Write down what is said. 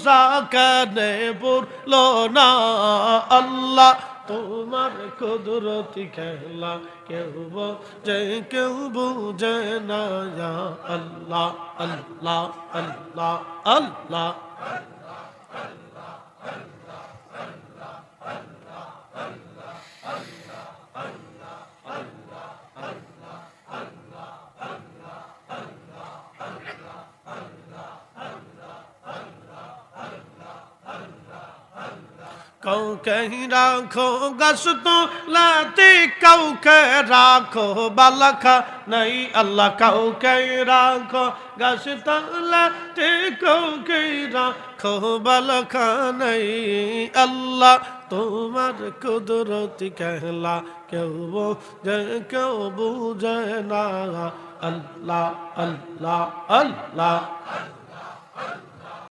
রোজা কেনে পড়লো না আল্লাহ তোমার কুদরতি খেলা কেউ বোঝে কেউ বুঝে না ইয়া আল্লাহ আল্লাহ আল্লাহ আল্লাহ কাউকে রাখো গাছ তোলাতে কাউকে রাখো বালাখা নাই আল্লাহ কাউকে রাখো গাছ তোলাতে কাউকে রাখো বালাখা নাই আল্লাহ তোমার কুদরতি খেলা কেউ বোঝে কেউ বুঝে না আল্লাহ আল্লাহ আল্লাহ